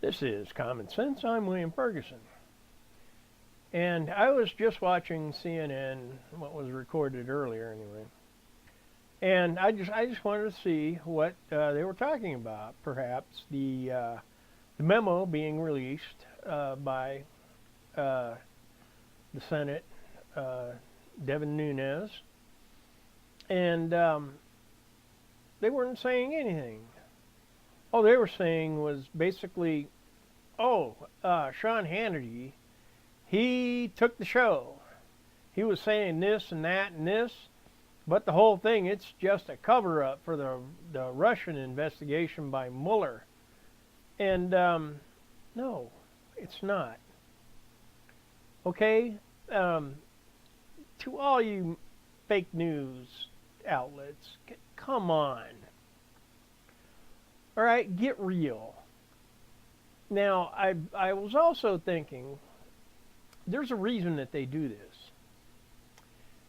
This is Common Sense. I'm William Ferguson. And I was just watching CNN, what was recorded earlier anyway. And I just wanted to see what they were talking about. Perhaps the memo being released by the Senate, Devin Nunes, and they weren't saying anything. All they were saying was basically, Sean Hannity, he took the show. He was saying this and that and this, but the whole thing, it's just a cover-up for the Russian investigation by Mueller. And no, it's not. Okay? To all you fake news outlets, come on. All right, get real. Now, I was also thinking, there's a reason that they do this.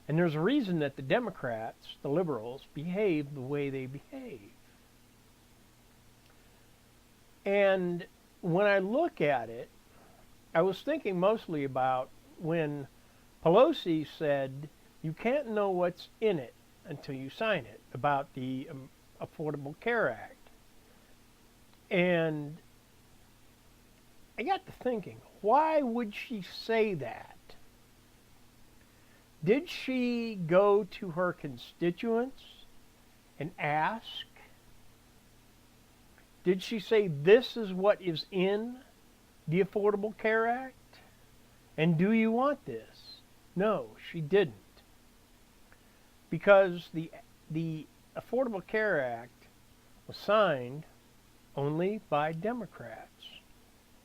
And there's a reason that the Democrats, the liberals, behave the way they behave. And when I look at it, I was thinking mostly about when Pelosi said, you can't know what's in it until you sign it, about the Affordable Care Act. And I got to thinking, why would she say that? Did she go to her constituents and ask? Did she say, this is what is in the Affordable Care Act? And do you want this? No, she didn't. Because the Affordable Care Act was signed only by Democrats,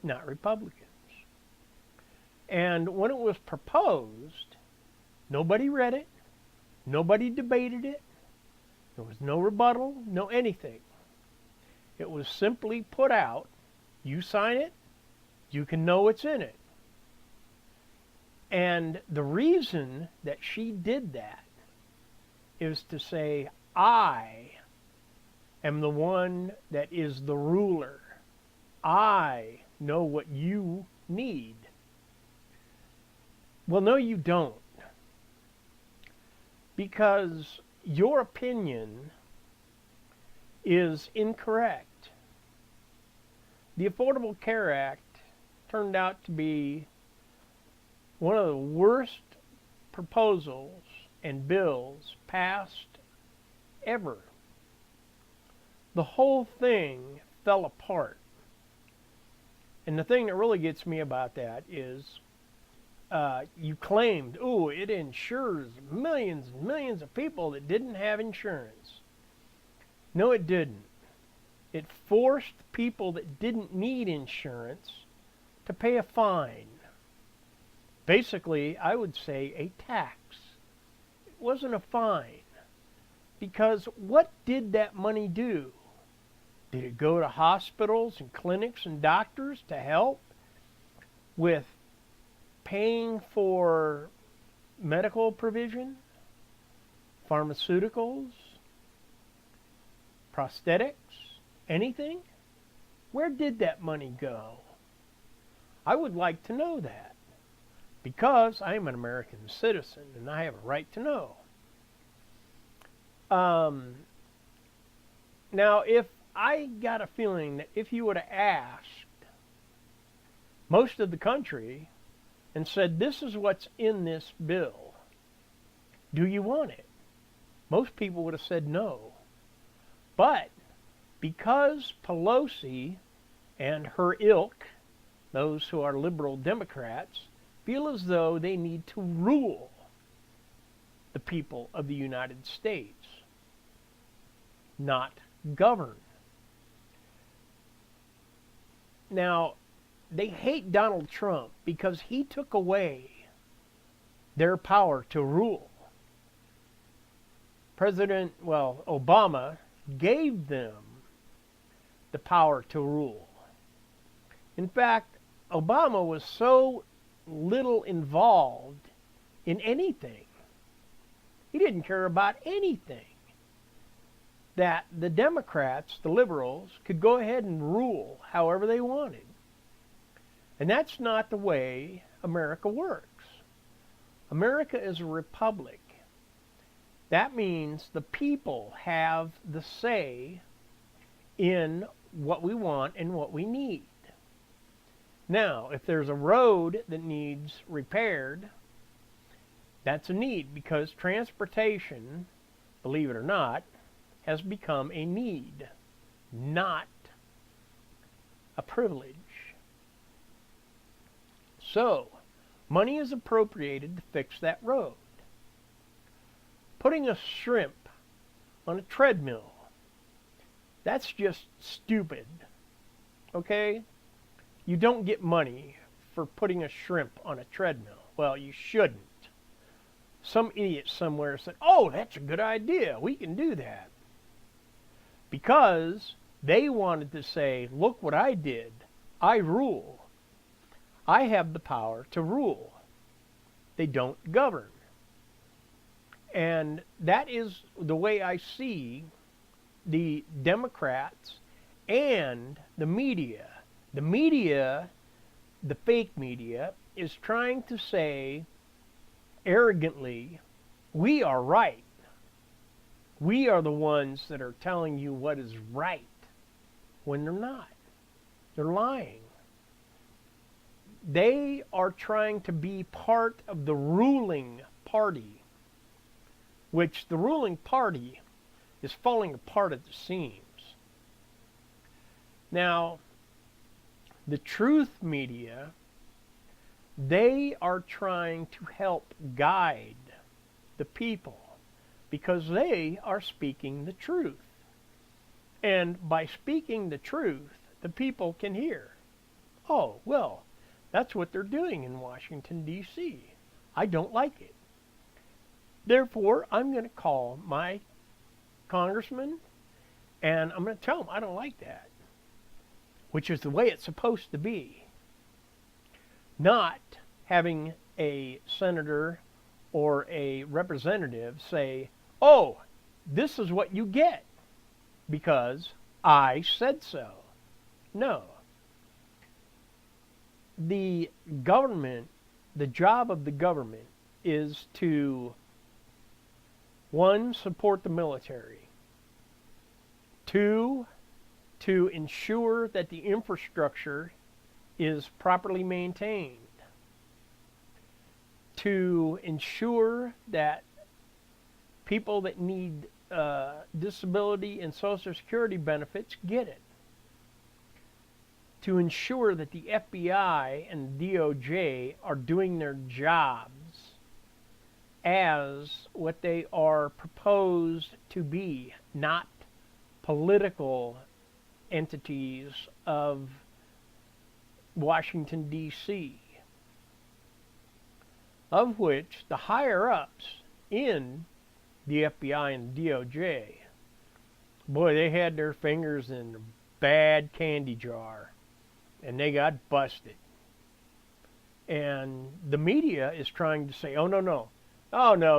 not Republicans. And when it was proposed, nobody read it, nobody debated it, there was no rebuttal, no anything. It was simply put out, you sign it, you can know what's in it. And the reason that she did that is to say, I am the one that is the ruler. I know what you need. Well, no, you don't. Because your opinion is incorrect. The Affordable Care Act turned out to be one of the worst proposals and bills passed ever. The whole thing fell apart. And the thing that really gets me about that is you claimed, it insures millions and millions of people that didn't have insurance. No, it didn't. It forced people that didn't need insurance to pay a fine. Basically, I would say a tax. It wasn't a fine. Because what did that money do? Did it go to hospitals and clinics and doctors to help with paying for medical provision, pharmaceuticals, prosthetics, anything? Where did that money go? I would like to know that, because I am an American citizen and I have a right to know. Now, if I got a feeling that if you would have asked most of the country and said, this is what's in this bill, do you want it? Most people would have said no. But because Pelosi and her ilk, those who are liberal Democrats, feel as though they need to rule the people of the United States, not govern. Now, they hate Donald Trump because he took away their power to rule. Obama gave them the power to rule. In fact, Obama was so little involved in anything. He didn't care about anything. That the Democrats, the liberals, could go ahead and rule however they wanted. And that's not the way America works. America is a republic. That means the people have the say in what we want and what we need. Now, if there's a road that needs repaired, that's a need because transportation, believe it or not, has become a need, not a privilege. So, money is appropriated to fix that road. Putting a shrimp on a treadmill, that's just stupid. Okay? You don't get money for putting a shrimp on a treadmill. Well, you shouldn't. Some idiot somewhere said, oh, that's a good idea. We can do that. Because they wanted to say, look what I did. I rule. I have the power to rule. They don't govern. And that is the way I see the Democrats and the media. The media, the fake media, is trying to say arrogantly, we are right. We are the ones that are telling you what is right when they're not. They're lying. They are trying to be part of the ruling party, which the ruling party is falling apart at the seams. Now, the truth media, they are trying to help guide the people because they are speaking the truth. And by speaking the truth, the people can hear. Oh, well, that's what they're doing in Washington, D.C. I don't like it. Therefore, I'm going to call my congressman and I'm going to tell him I don't like that, which is the way it's supposed to be. Not having a senator or a representative say, oh, this is what you get because I said so. No. The government, the job of the government is to, one, support the military. Two, to ensure that the infrastructure is properly maintained. To ensure that people that need disability and Social Security benefits get it. To ensure that the FBI and the DOJ are doing their jobs as what they are proposed to be, not political entities of Washington, D.C., of which the higher-ups in the FBI and DOJ, boy, they had their fingers in a bad candy jar, and they got busted. And the media is trying to say, oh, no,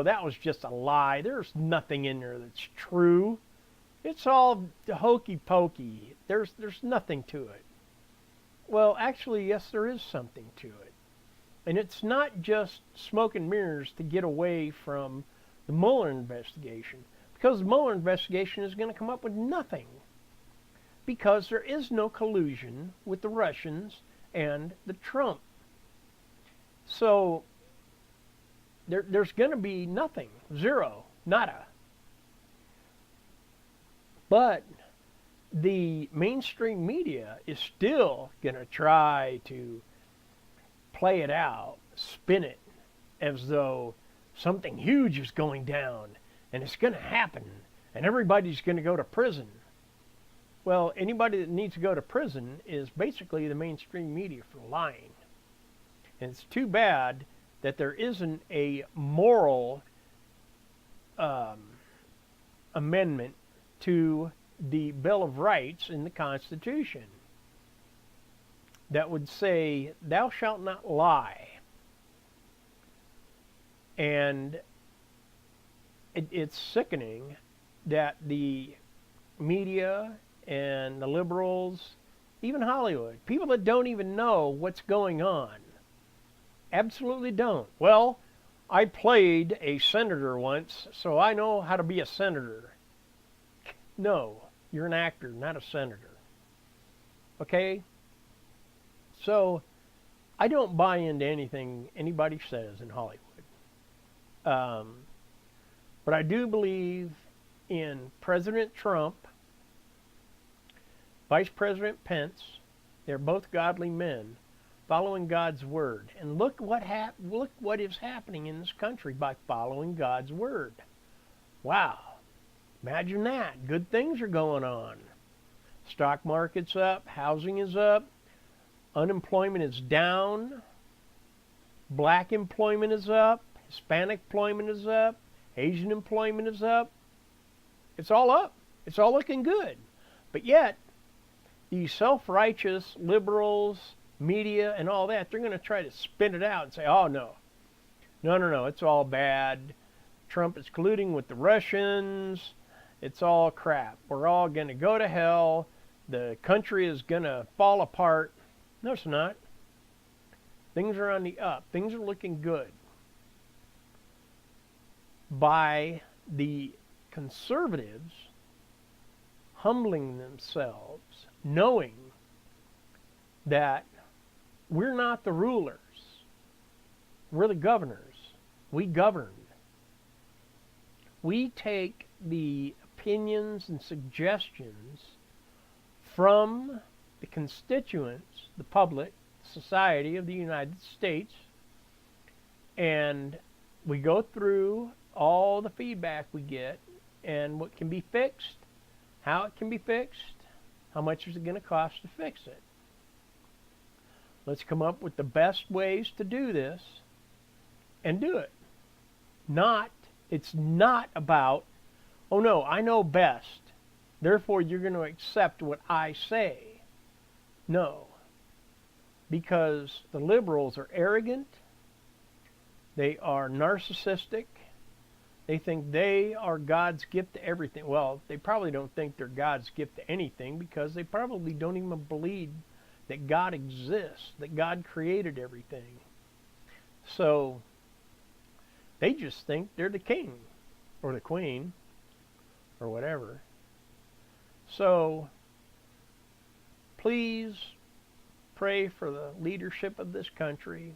that was just a lie. There's nothing in there that's true. It's all hokey pokey. There's nothing to it. Well, actually, yes, there is something to it. And it's not just smoke and mirrors to get away from the Mueller investigation, because the Mueller investigation is going to come up with nothing, because there is no collusion with the Russians and the Trump. So there's going to be nothing, zero, nada. But the mainstream media is still going to try to play it out, spin it as though something huge is going down and it's going to happen and everybody's going to go to prison. Well, anybody that needs to go to prison is basically the mainstream media for lying. And it's too bad that there isn't a moral amendment to the Bill of Rights in the Constitution that would say, thou shalt not lie. And it's sickening that the media and the liberals, even Hollywood, people that don't even know what's going on. Absolutely don't. Well, I played a senator once, so I know how to be a senator. No, you're an actor, not a senator. Okay? So, I don't buy into anything anybody says in Hollywood. But I do believe in President Trump, Vice President Pence. They're both godly men following God's word. And look what is happening in this country by following God's word. Wow. Imagine that. Good things are going on. Stock market's up, housing is up, unemployment is down, black employment is up, Hispanic employment is up, Asian employment is up. It's all up. It's all looking good. But yet, these self-righteous liberals, media, and all that, they're going to try to spin it out and say, oh, no, it's all bad. Trump is colluding with the Russians. It's all crap. We're all going to go to hell. The country is going to fall apart. No, it's not. Things are on the up. Things are looking good. By the conservatives humbling themselves, knowing that we're not the rulers, we're the governors. We govern. We take the opinions and suggestions from the constituents, the public, society of the United States, and we go through all the feedback we get and what can be fixed, how it can be fixed, how much is it going to cost to fix it. Let's come up with the best ways to do this and do it. It's not about, oh no, I know best, therefore you're going to accept what I say. No, because the liberals are arrogant, they are narcissistic, they think they are God's gift to everything. Well, they probably don't think they're God's gift to anything because they probably don't even believe that God exists, that God created everything. So they just think they're the king or the queen or whatever. So please pray for the leadership of this country,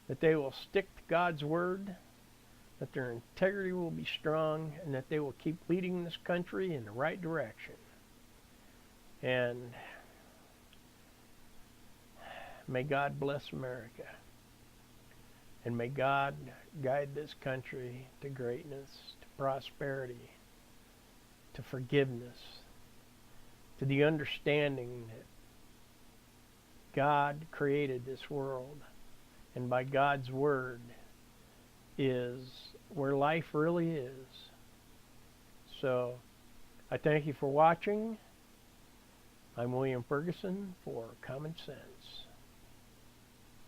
that they will stick to God's word, that their integrity will be strong, and that they will keep leading this country in the right direction. And may God bless America. And may God guide this country to greatness, to prosperity, to forgiveness, to the understanding that God created this world, and by God's word is where life really is. So I thank you for watching. I'm William Ferguson for Common Sense.